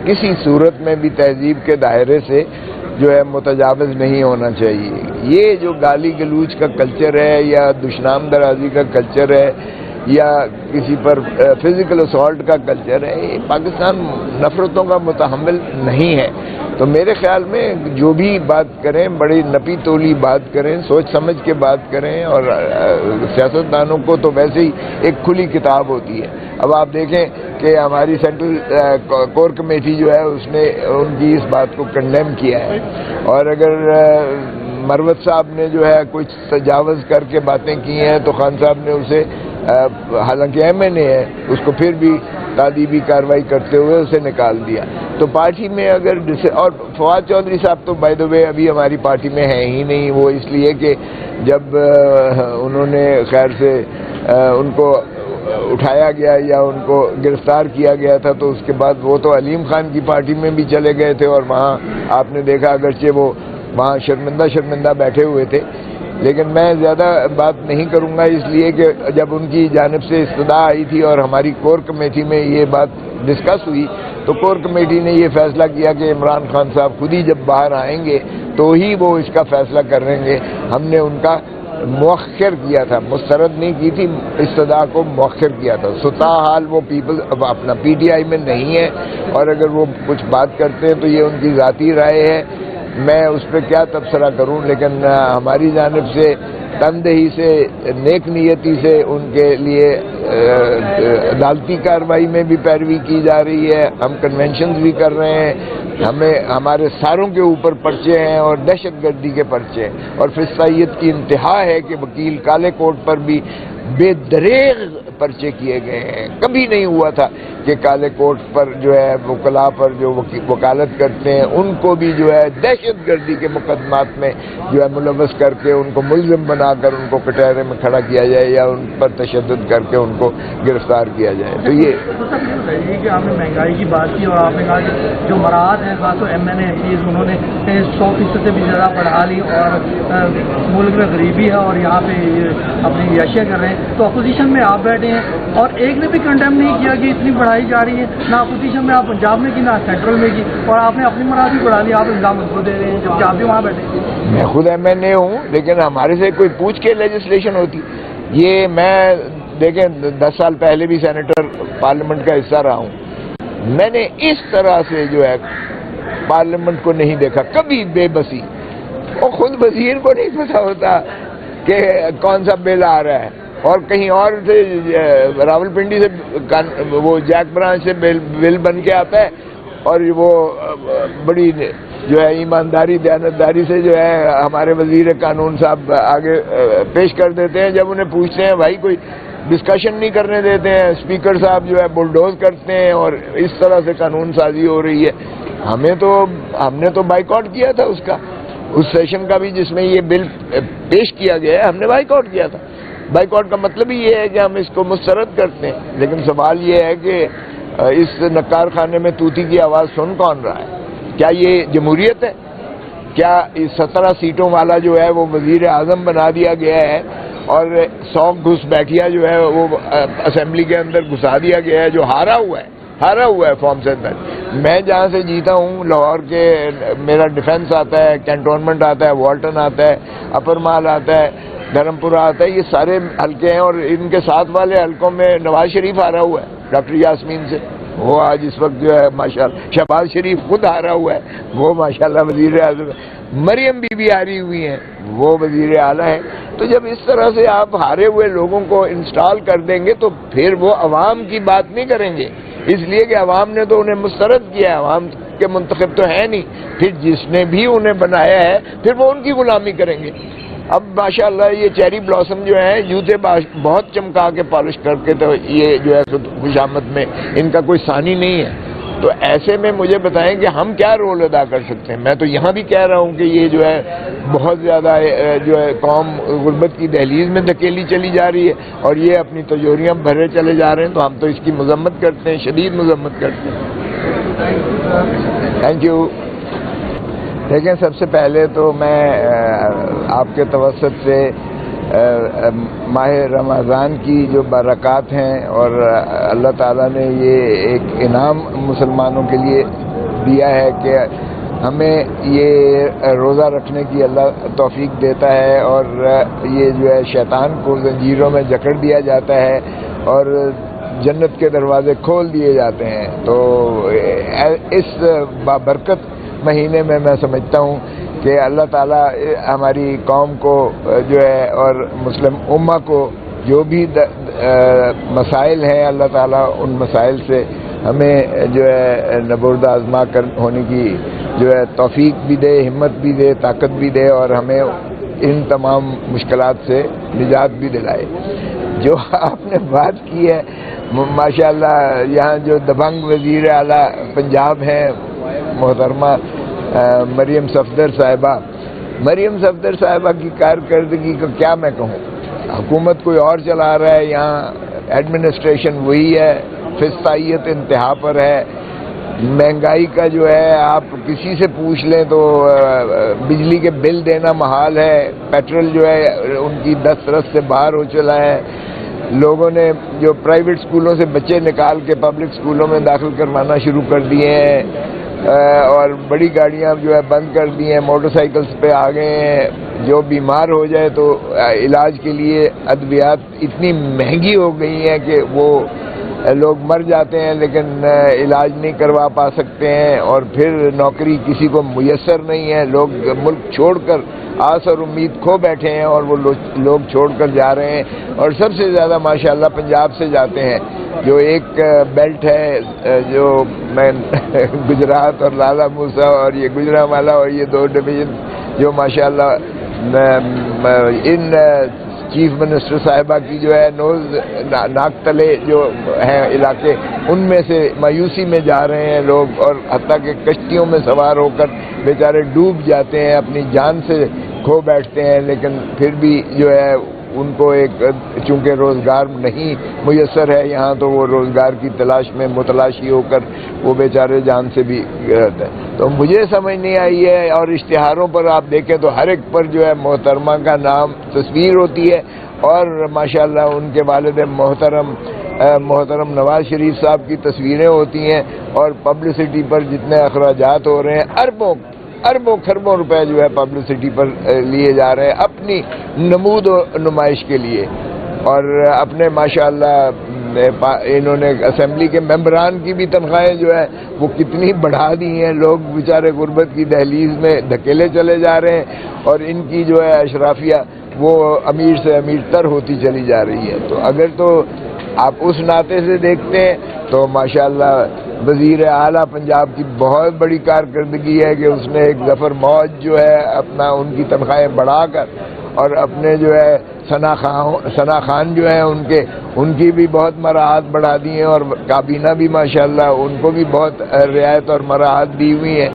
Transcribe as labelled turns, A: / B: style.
A: کسی صورت میں بھی تہذیب کے دائرے سے جو ہے متجاوز نہیں ہونا چاہیے. یہ جو گالی گلوچ کا کلچر ہے یا دشنام درازی کا کلچر ہے یا کسی پر فزیکل اسالٹ کا کلچر ہے، یہ پاکستان نفرتوں کا متحمل نہیں ہے. تو میرے خیال میں جو بھی بات کریں بڑی نپی تولی بات کریں، سوچ سمجھ کے بات کریں. اور سیاستدانوں کو تو ویسے ہی ایک کھلی کتاب ہوتی ہے. اب آپ دیکھیں کہ ہماری سینٹرل کور کمیٹی جو ہے اس نے ان کی اس بات کو کنڈیم کیا ہے. اور اگر مروت صاحب نے جو ہے کچھ تجاوز کر کے باتیں کی ہیں تو خان صاحب نے اسے حالانکہ ایم این اے ہے اس کو پھر بھی تادیبی کارروائی کرتے ہوئے اسے نکال دیا. تو پارٹی میں اگر اور فواد چودھری صاحب تو بائی دا وے ابھی ہماری پارٹی میں ہیں ہی نہیں. وہ اس لیے کہ جب انہوں نے خیر سے ان کو اٹھایا گیا یا ان کو گرفتار کیا گیا تھا تو اس کے بعد وہ تو علیم خان کی پارٹی میں بھی چلے گئے تھے اور وہاں آپ نے دیکھا اگرچہ وہ وہاں شرمندہ بیٹھے ہوئے تھے. لیکن میں زیادہ بات نہیں کروں گا اس لیے کہ جب ان کی جانب سے استدعا آئی تھی اور ہماری کور کمیٹی میں یہ بات ڈسکس ہوئی تو کور کمیٹی نے یہ فیصلہ کیا کہ عمران خان صاحب خود ہی جب باہر آئیں گے تو ہی وہ اس کا فیصلہ کریں گے. ہم نے ان کا مؤخر کیا تھا، مسترد نہیں کی تھی، استدعا کو مؤخر کیا تھا. تاحال وہ پیپل اب اپنا پی ٹی آئی میں نہیں ہے اور اگر وہ کچھ بات کرتے ہیں تو یہ ان کی ذاتی رائے ہے، میں اس پہ کیا تبصرہ کروں. لیکن ہماری جانب سے تندہی سے نیک نیتی سے ان کے لیے عدالتی کارروائی میں بھی پیروی کی جا رہی ہے. ہم کنونشنز بھی کر رہے ہیں، ہمارے ساروں کے اوپر پرچے ہیں اور دہشت گردی کے پرچے ہیں. اور فسطائیت کی انتہا ہے کہ وکیل کالے کوٹ پر بھی بے دریغ پرچے کیے گئے ہیں. کبھی نہیں ہوا تھا کہ کالے کوٹ پر جو ہے وکلاء پر جو وکالت کرتے ہیں ان کو بھی جو ہے دہشت گردی کے مقدمات میں جو ہے ملوث کر کے ان کو ملزم بنا کر ان کو کٹہرے میں کھڑا کیا جائے یا ان پر تشدد کر کے ان کو گرفتار کیا جائے. تو یہ
B: کہ آپ نے مہنگائی کی بات کی اور آپ نے کہا کہ جو مراحت ہیں خاص طور ایم این اے انہوں نے 100% سے بھی زیادہ بڑھا لی اور ملک میں غریبی ہے اور یہاں پہ اپنی عیاشیاں کر رہے ہیں. تو اپوزیشن میں آپ بیٹھے ہیں اور ایک نے بھی کنڈیم نہیں کیا کہ اتنی بڑھائی جا رہی ہے، نہ اپوزیشن میں آپ پنجاب میں کی نہ سینٹرل میں کی، اور آپ نے اپنی مراحت بھی بڑھا لی. آپ الزام ان کو دے رہے ہیں جبکہ آپ بھی وہاں بیٹھے ہیں.
A: میں خود ایم این اے ہوں لیکن ہمارے سے کوئی پوچھ کے لیجسلیشن ہوتی. یہ میں دیکھیں 10 سال پہلے بھی سینیٹر پارلیمنٹ کا حصہ رہا ہوں. میں نے اس طرح سے جو ہے پارلیمنٹ کو نہیں دیکھا کبھی. بے بسی اور خود وزیر کو نہیں پتا ہوتا کہ کون سا بل آ رہا ہے اور کہیں اور سے راولپنڈی سے وہ جیک برانچ سے بل بن کے آتا ہے اور وہ بڑی جو ہے ایمانداری دیانتداری سے جو ہے ہمارے وزیر قانون صاحب آگے پیش کر دیتے ہیں. جب انہیں پوچھتے ہیں بھائی کوئی ڈسکشن نہیں کرنے دیتے ہیں، اسپیکر صاحب جو ہے بلڈوز کرتے ہیں اور اس طرح سے قانون سازی ہو رہی ہے. ہم نے تو بائیکاٹ کیا تھا اس سیشن کا بھی جس میں یہ بل پیش کیا گیا ہے. ہم نے بائیکاٹ کیا تھا. بائیکاٹ کا مطلب ہی یہ ہے کہ ہم اس کو مسترد کرتے ہیں. لیکن سوال یہ ہے کہ اس نکار خانے میں طوطی کی آواز سن کون رہا ہے؟ کیا یہ جمہوریت ہے؟ کیا اس 17 سیٹوں والا جو ہے وہ وزیر اعظم بنا دیا گیا ہے اور 100 گھس بیٹھیا جو ہے وہ اسمبلی کے اندر گھسا دیا گیا ہے جو ہارا ہوا ہے فارم سے اندر. میں جہاں سے جیتا ہوں لاہور کے میرا ڈیفنس آتا ہے، کینٹونمنٹ آتا ہے، والٹن آتا ہے، اپر مال آتا ہے، دھرمپورہ آتا ہے. یہ سارے حلقے ہیں اور ان کے ساتھ والے حلقوں میں نواز شریف ہارا ہوا ہے ڈاکٹر یاسمین سے. وہ آج اس وقت جو ہے ماشاءاللہ شہباز شریف خود ہارا ہوا ہے، وہ ماشاءاللہ وزیر اعظم. مریم بی بی ہاری ہوئی ہیں، وہ وزیر اعلیٰ ہے. تو جب اس طرح سے آپ ہارے ہوئے لوگوں کو انسٹال کر دیں گے تو پھر وہ عوام کی بات نہیں کریں گے، اس لیے کہ عوام نے تو انہیں مسترد کیا ہے، عوام کے منتخب تو ہے نہیں. پھر جس نے بھی انہیں بنایا ہے پھر وہ ان کی غلامی کریں گے. اب ماشاءاللہ یہ چیری بلاسم جو ہیں جوتے بہت چمکا کے پالش کر کے تو یہ جو ہے خوش آمد میں ان کا کوئی ثانی نہیں ہے. تو ایسے میں مجھے بتائیں کہ ہم کیا رول ادا کر سکتے ہیں. میں تو یہاں بھی کہہ رہا ہوں کہ یہ جو ہے بہت زیادہ جو ہے قوم غربت کی دہلیز میں دھکیلی چلی جا رہی ہے اور یہ اپنی تجوریاں بھرے چلے جا رہے ہیں. تو ہم تو اس کی مذمت کرتے ہیں، شدید مذمت کرتے ہیں. Thank you. دیکھیں سب سے پہلے تو میں آپ کے توسط سے ماہ رمضان کی جو برکات ہیں اور اللہ تعالیٰ نے یہ ایک انعام مسلمانوں کے لیے دیا ہے کہ ہمیں یہ روزہ رکھنے کی اللہ توفیق دیتا ہے، اور یہ جو ہے شیطان کو زنجیروں میں جکڑ دیا جاتا ہے اور جنت کے دروازے کھول دیے جاتے ہیں۔ تو اس بابرکت مہینے میں سمجھتا ہوں کہ اللہ تعالیٰ ہماری قوم کو جو ہے اور مسلم امہ کو جو بھی مسائل ہیں، اللہ تعالیٰ ان مسائل سے ہمیں جو ہے نبرد آزما کر ہونے کی جو ہے توفیق بھی دے، ہمت بھی دے، طاقت بھی دے، اور ہمیں ان تمام مشکلات سے نجات بھی دلائے۔ جو آپ نے بات کی ہے ماشاءاللہ، یہاں جو دبنگ وزیر اعلیٰ پنجاب ہیں محترمہ مریم صفدر صاحبہ کی کارکردگی کو کیا میں کہوں۔ حکومت کوئی اور چلا رہا ہے، یہاں ایڈمنسٹریشن وہی ہے، فسطائیت انتہا پر ہے۔ مہنگائی کا جو ہے آپ کسی سے پوچھ لیں تو بجلی کے بل دینا محال ہے، پیٹرول جو ہے ان کی دسترس سے باہر ہو چلا ہے۔ لوگوں نے جو پرائیویٹ سکولوں سے بچے نکال کے پبلک سکولوں میں داخل کروانا شروع کر دیے ہیں، اور بڑی گاڑیاں جو ہے بند کر دی ہیں، موٹر سائیکلز پہ آ گئے ہیں۔ جو بیمار ہو جائے تو علاج کے لیے ادویات اتنی مہنگی ہو گئی ہیں کہ وہ لوگ مر جاتے ہیں لیکن علاج نہیں کروا پا سکتے ہیں، اور پھر نوکری کسی کو میسر نہیں ہے۔ لوگ ملک چھوڑ کر آس اور امید کھو بیٹھے ہیں، اور وہ لوگ چھوڑ کر جا رہے ہیں، اور سب سے زیادہ ماشاءاللہ پنجاب سے جاتے ہیں۔ جو ایک بیلٹ ہے جو میں گجرات اور لالا موسا اور یہ گجرانوالہ اور یہ دو ڈویژن جو ماشاءاللہ ان چیف منسٹر صاحبہ کی جو ہے ناک تلے جو ہیں علاقے، ان میں سے مایوسی میں جا رہے ہیں لوگ، اور حتیٰ کہ کشتیوں میں سوار ہو کر بیچارے ڈوب جاتے ہیں، اپنی جان سے کھو بیٹھتے ہیں، لیکن پھر بھی جو ہے ان کو ایک چونکہ روزگار نہیں میسر ہے یہاں، تو وہ روزگار کی تلاش میں متلاشی ہو کر وہ بیچارے جان سے بھی رہتے ہیں۔ تو مجھے سمجھ نہیں آئی ہے، اور اشتہاروں پر آپ دیکھیں تو ہر ایک پر جو ہے محترمہ کا نام تصویر ہوتی ہے، اور ماشاءاللہ ان کے والد محترم نواز شریف صاحب کی تصویریں ہوتی ہیں، اور پبلسٹی پر جتنے اخراجات ہو رہے ہیں، اربوں خربوں روپے جو ہے پبلسٹی پر لیے جا رہے ہیں اپنی نمود و نمائش کے لیے۔ اور اپنے ماشاءاللہ انہوں نے اسمبلی کے ممبران کی بھی تنخواہیں جو ہے وہ کتنی بڑھا دی ہیں، لوگ بیچارے غربت کی دہلیز میں دھکیلے چلے جا رہے ہیں، اور ان کی جو ہے اشرافیہ وہ امیر سے امیر تر ہوتی چلی جا رہی ہے۔ تو اگر تو آپ اس ناطے سے دیکھتے ہیں تو ماشاءاللہ وزیر اعلیٰ پنجاب کی بہت بڑی کارکردگی ہے کہ اس نے ایک ظفر موج جو ہے اپنا ان کی تنخواہیں بڑھا کر، اور اپنے جو ہے ثنا خان جو ہیں ان کی بھی بہت مراعات بڑھا دی ہیں، اور کابینہ بھی ماشاءاللہ ان کو بھی بہت رعایت اور مراعات دی ہوئی ہیں۔